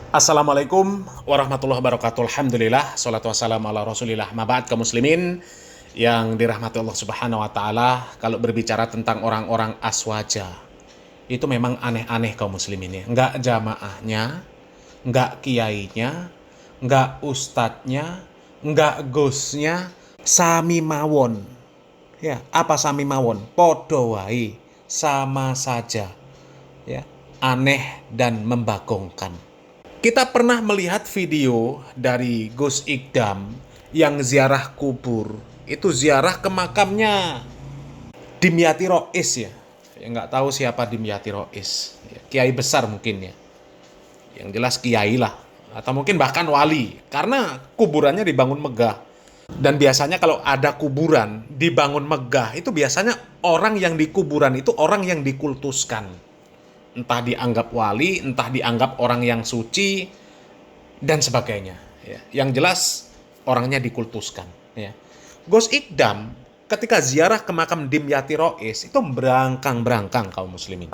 Assalamualaikum warahmatullahi wabarakatuh. Alhamdulillah, salatu wassalamu ala rasulillah. Maba'ad kaum muslimin yang dirahmati Allah subhanahu wa ta'ala. Kalau berbicara tentang orang-orang aswaja, itu memang aneh-aneh kaum muslimin ya. Nggak jamaahnya, nggak kiainya, nggak ustadznya, nggak gusnya, sami mawon. Ya, apa sami mawon? Podo wae, sama saja. Ya, aneh dan membagongkan. Kita pernah melihat video dari Gus Ikdam yang ziarah kubur. Itu ziarah ke makamnya Dimyati Rois ya. Ya nggak tahu siapa Dimyati Rois. Ya, kiai besar mungkin ya. Yang jelas kiai lah. Atau mungkin bahkan wali. Karena kuburannya dibangun megah. Dan biasanya kalau ada kuburan dibangun megah, itu biasanya orang yang di kuburan itu orang yang dikultuskan. Entah dianggap wali, entah dianggap orang yang suci, dan sebagainya. Ya. Yang jelas, orangnya dikultuskan. Ya. Gus Ikdam, ketika ziarah ke makam Dimyati Rois, itu berangkang-berangkang kaum muslimin.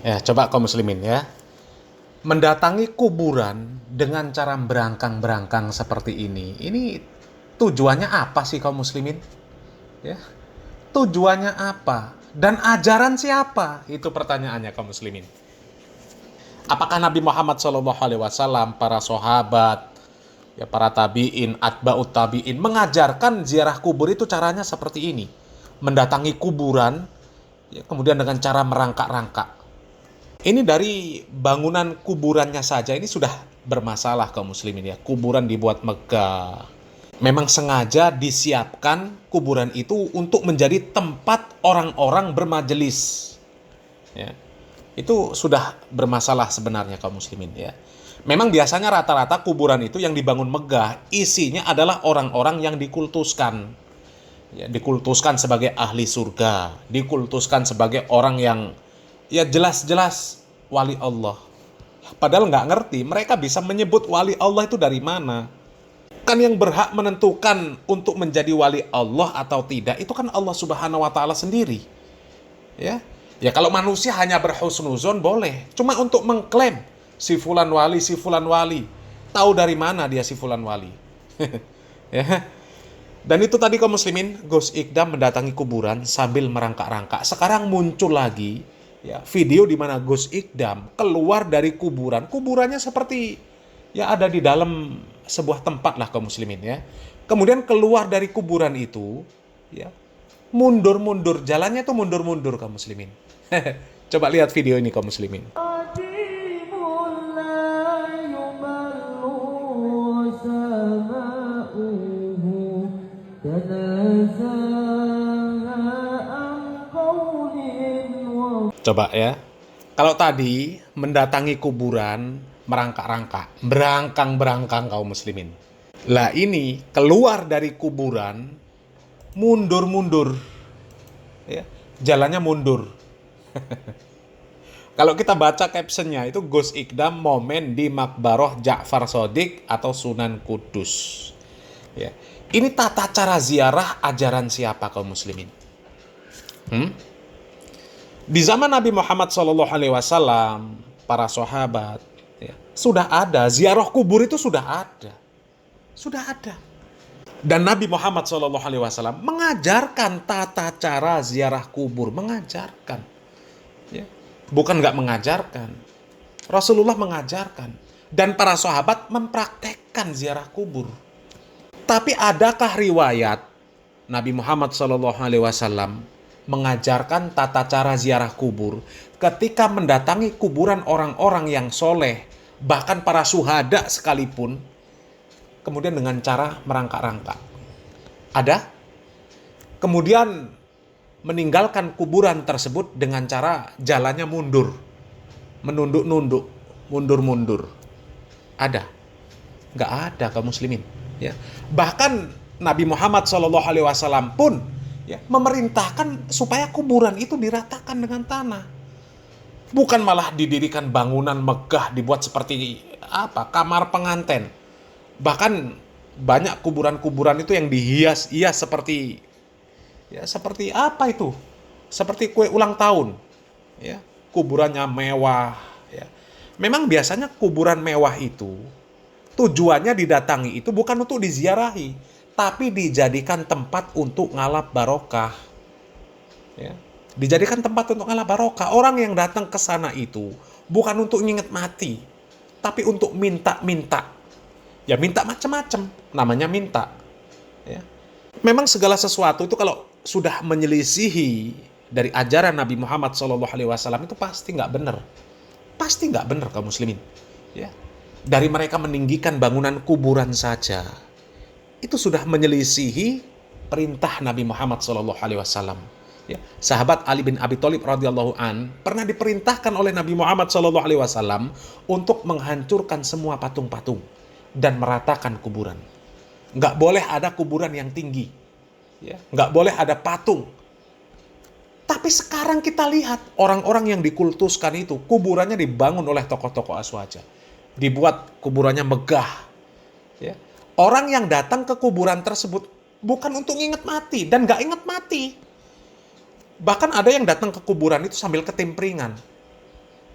Ya, coba kaum muslimin ya. Mendatangi kuburan dengan cara berangkang-berangkang seperti ini tujuannya apa sih kaum muslimin? Ya, tujuannya apa? Dan ajaran siapa? Itu pertanyaannya kaum muslimin. Apakah Nabi Muhammad SAW, para sahabat, ya para tabiin, atba'ut tabiin mengajarkan ziarah kubur itu caranya seperti ini? Mendatangi kuburan, ya, kemudian dengan cara merangkak-rangkak. Ini dari bangunan kuburannya saja ini sudah bermasalah kaum muslimin ya. Kuburan dibuat megah. Memang sengaja disiapkan kuburan itu untuk menjadi tempat orang-orang bermajelis. Ya. Itu sudah bermasalah sebenarnya kaum muslimin ya. Memang biasanya rata-rata kuburan itu yang dibangun megah, isinya adalah orang-orang yang dikultuskan. Ya, dikultuskan sebagai ahli surga, dikultuskan sebagai orang yang ya jelas-jelas wali Allah. Padahal nggak ngerti, mereka bisa menyebut wali Allah itu dari mana. Kan yang berhak menentukan untuk menjadi wali Allah atau tidak, itu kan Allah subhanahu wa ta'ala sendiri. Ya, ya kalau manusia hanya berhusnuzon boleh. Cuma untuk mengklaim si fulan wali, tahu dari mana dia si fulan wali. Ya. Dan itu tadi kaum muslimin, Gus Ikdam mendatangi kuburan sambil merangkak-rangkak. Sekarang muncul lagi ya, video di mana Gus Ikdam keluar dari kuburan. Kuburannya seperti ya ada di dalam sebuah tempat lah kaum muslimin ya. Kemudian keluar dari kuburan itu ya, mundur-mundur, jalannya tuh mundur-mundur kaum muslimin. Coba lihat video ini kaum muslimin. Coba ya. Kalau tadi mendatangi kuburan, merangkak-rangkak, berangkang-berangkang kaum muslimin. Lah ini keluar dari kuburan, mundur-mundur. Ya, jalannya mundur. Kalau kita baca captionnya itu Gus Ikdam momen di Makbaroh Ja'far Shodiq atau Sunan Kudus. Ya. Ini tata cara ziarah ajaran siapa kaum muslimin? Di zaman Nabi Muhammad SAW, para sahabat, ya, sudah ada. Ziarah kubur itu sudah ada. Sudah ada. Dan Nabi Muhammad SAW mengajarkan tata cara ziarah kubur. Mengajarkan. Ya. Bukan nggak mengajarkan. Rasulullah mengajarkan. Dan para sahabat mempraktekkan ziarah kubur. Tapi adakah riwayat Nabi Muhammad SAW mengajarkan tata cara ziarah kubur ketika mendatangi kuburan orang-orang yang soleh, bahkan para syuhada sekalipun, kemudian dengan cara merangkak-rangkak? Ada? Kemudian meninggalkan kuburan tersebut dengan cara jalannya mundur, menunduk-nunduk, mundur-mundur. Ada? Nggak ada kaum muslimin. Ya. Bahkan Nabi Muhammad SAW pun ya, memerintahkan supaya kuburan itu diratakan dengan tanah. Bukan malah didirikan bangunan megah dibuat seperti apa? Kamar pengantin. Bahkan banyak kuburan-kuburan itu yang dihias-hias seperti, ya seperti apa itu? Seperti kue ulang tahun, ya. Kuburannya mewah, ya. Memang biasanya kuburan mewah itu tujuannya didatangi itu bukan untuk diziarahi, tapi dijadikan tempat untuk ngalap barokah, ya. Dijadikan tempat untuk ngalap barokah. Orang yang datang ke sana itu bukan untuk nginget mati, tapi untuk minta-minta. Ya minta macam-macam, namanya minta, ya. Memang segala sesuatu itu kalau sudah menyelisihi dari ajaran Nabi Muhammad SAW itu pasti nggak benar. Pasti nggak benar kaum muslimin. Ya. Dari mereka meninggikan bangunan kuburan saja, itu sudah menyelisihi perintah Nabi Muhammad SAW. Ya. Sahabat Ali bin Abi Thalib radhiyallahu an pernah diperintahkan oleh Nabi Muhammad SAW untuk menghancurkan semua patung-patung dan meratakan kuburan. Nggak boleh ada kuburan yang tinggi, ya. Nggak boleh ada patung. Tapi sekarang kita lihat orang-orang yang dikultuskan itu kuburannya dibangun oleh tokoh-tokoh aswaja, dibuat kuburannya megah, ya. Orang yang datang ke kuburan tersebut bukan untuk ingat mati dan nggak ingat mati. Bahkan ada yang datang ke kuburan itu sambil ketimpringan,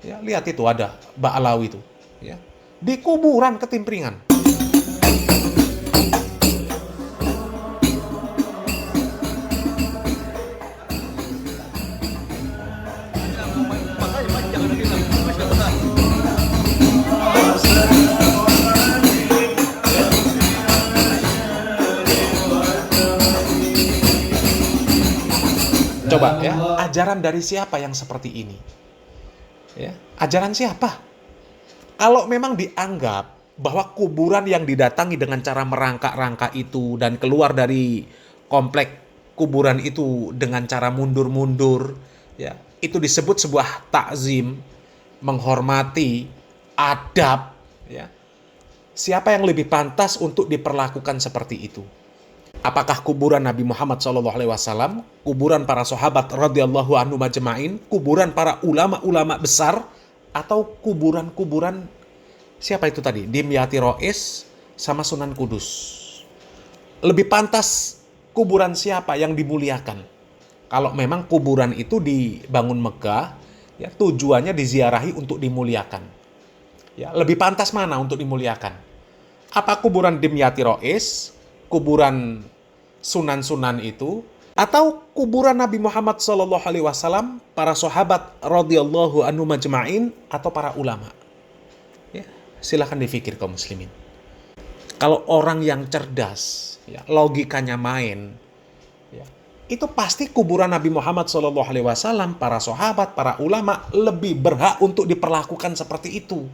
ya. Lihat itu ada Mbak Alawi itu, ya. Di kuburan ketimpringan. Coba ya, ajaran dari siapa yang seperti ini? Ya, ajaran siapa? Kalau memang dianggap bahwa kuburan yang didatangi dengan cara merangkak-rangkak itu dan keluar dari komplek kuburan itu dengan cara mundur-mundur, ya, itu disebut sebuah takzim, menghormati, adab, ya. Siapa yang lebih pantas untuk diperlakukan seperti itu? Apakah kuburan Nabi Muhammad SAW, kuburan para sahabat radhiyallahu anhu majma'in, kuburan para ulama-ulama besar, atau kuburan-kuburan siapa itu tadi? Dimyati Rois sama Sunan Kudus. Lebih pantas kuburan siapa yang dimuliakan? Kalau memang kuburan itu dibangun megah, ya tujuannya diziarahi untuk dimuliakan. Ya, lebih pantas mana untuk dimuliakan? Apa kuburan Dimyati Rois, kuburan Sunan-Sunan itu, atau kuburan Nabi Muhammad SAW, para sahabat radhiyallahu anhu majma'in, atau para ulama? Ya, silakan difikir kaum muslimin. Kalau orang yang cerdas, ya, logikanya main, ya, itu pasti kuburan Nabi Muhammad SAW, para sahabat, para ulama lebih berhak untuk diperlakukan seperti itu.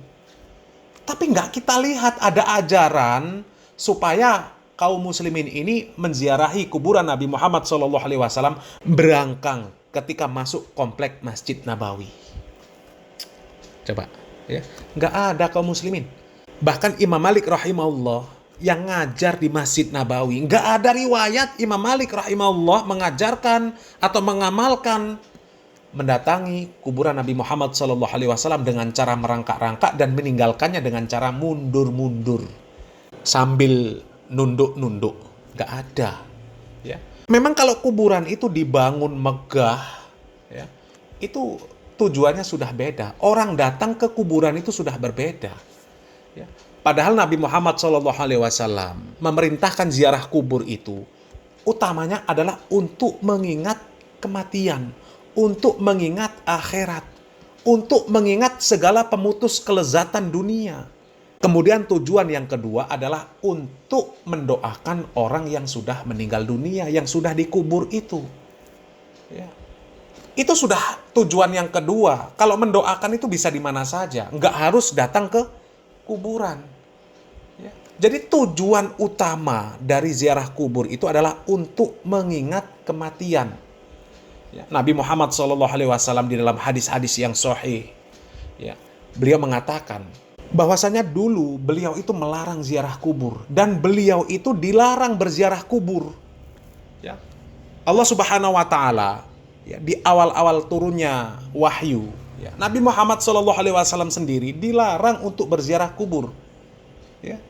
Tapi nggak kita lihat ada ajaran supaya kaum muslimin ini menziarahi kuburan Nabi Muhammad SAW berangkang ketika masuk komplek Masjid Nabawi. Coba, ya, nggak ada kaum muslimin. Bahkan Imam Malik rahimahullah yang ngajar di Masjid Nabawi, nggak ada riwayat Imam Malik rahimahullah mengajarkan atau mengamalkan mendatangi kuburan Nabi Muhammad SAW dengan cara merangkak-rangkak dan meninggalkannya dengan cara mundur-mundur sambil nunduk-nunduk. Nggak ada, ya. Memang kalau kuburan itu dibangun megah, ya, itu tujuannya sudah beda. Orang datang ke kuburan itu sudah berbeda, ya. Padahal Nabi Muhammad SAW memerintahkan ziarah kubur itu utamanya adalah untuk mengingat kematian, untuk mengingat akhirat, untuk mengingat segala pemutus kelezatan dunia. Kemudian tujuan yang kedua adalah untuk mendoakan orang yang sudah meninggal dunia, yang sudah dikubur itu. Ya. Itu sudah tujuan yang kedua. Kalau mendoakan itu bisa di mana saja, nggak harus datang ke kuburan. Ya. Jadi tujuan utama dari ziarah kubur itu adalah untuk mengingat kematian. Ya. Nabi Muhammad SAW di dalam hadis-hadis yang sahih, ya, beliau mengatakan bahwasanya dulu beliau itu melarang ziarah kubur dan beliau itu dilarang berziarah kubur. Ya. Allah Subhanahu wa taala, ya, di awal-awal turunnya wahyu, ya, Nabi Muhammad SAW sendiri dilarang untuk berziarah kubur. Ya.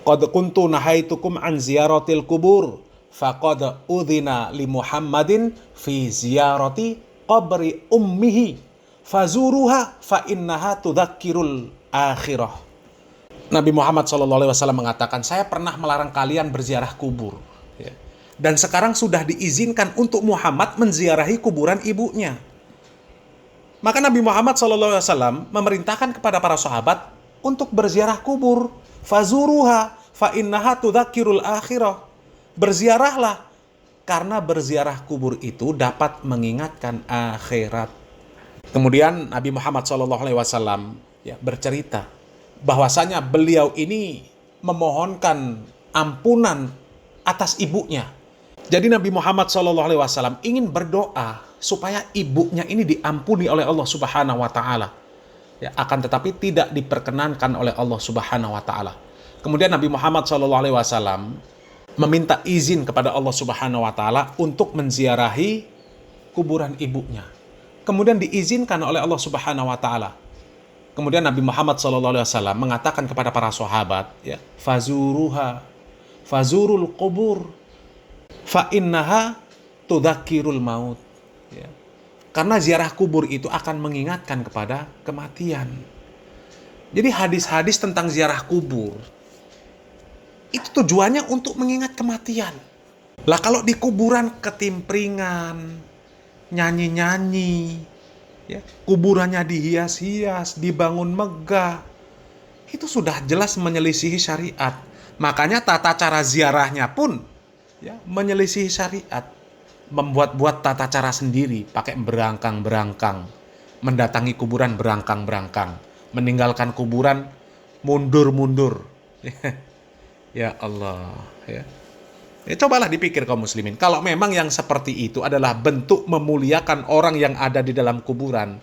qad kuntu nahaitukum an ziyaratil kubur faqad udhina li Muhammadin fi ziyarati qabri ummihi fazuruha fa innaha tudzakkirul akhirah. Nabi Muhammad SAW mengatakan, saya pernah melarang kalian berziarah kubur. Ya. Dan sekarang sudah diizinkan untuk Muhammad menziarahi kuburan ibunya. Maka Nabi Muhammad SAW memerintahkan kepada para sahabat untuk berziarah kubur. Fazuruha fa innaha tudzakkirul akhirah. Berziarahlah, karena berziarah kubur itu dapat mengingatkan akhirat. Kemudian Nabi Muhammad SAW bercerita bahwasanya beliau ini memohonkan ampunan atas ibunya. Jadi Nabi Muhammad SAW ingin berdoa supaya ibunya ini diampuni oleh Allah Subhanahu wa Ta'ala. Ya, akan tetapi tidak diperkenankan oleh Allah Subhanahu wa Ta'ala. Kemudian Nabi Muhammad SAW meminta izin kepada Allah Subhanahu wa Ta'ala untuk menziarahi kuburan ibunya. Kemudian diizinkan oleh Allah Subhanahu wa Ta'ala. Kemudian Nabi Muhammad SAW mengatakan kepada para sahabat, ya, fazurul qubur, fa innaha tudzakkirul maut. Ya. Karena ziarah kubur itu akan mengingatkan kepada kematian. Jadi hadis-hadis tentang ziarah kubur itu tujuannya untuk mengingat kematian. Lah kalau di kuburan ketimpringan, nyanyi-nyanyi, ya, kuburannya dihias-hias, dibangun megah, itu sudah jelas menyelisihi syariat. Makanya tata cara ziarahnya pun ya, menyelisihi syariat. Membuat-buat tata cara sendiri, pakai berangkang-berangkang, mendatangi kuburan berangkang-berangkang, meninggalkan kuburan mundur-mundur. Ya Allah, ya. Ya, cobalah dipikir kaum muslimin, kalau memang yang seperti itu adalah bentuk memuliakan orang yang ada di dalam kuburan,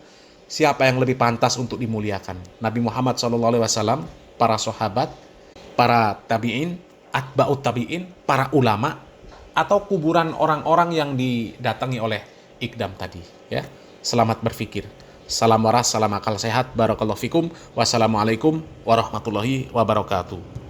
siapa yang lebih pantas untuk dimuliakan? Nabi Muhammad SAW, para sahabat, para tabi'in, atba'ut tabi'in, para ulama, atau kuburan orang-orang yang didatangi oleh Iqdam tadi. Ya, selamat berpikir. Salam waras, salam akal sehat, barakallahu fikum, wassalamualaikum warahmatullahi wabarakatuh.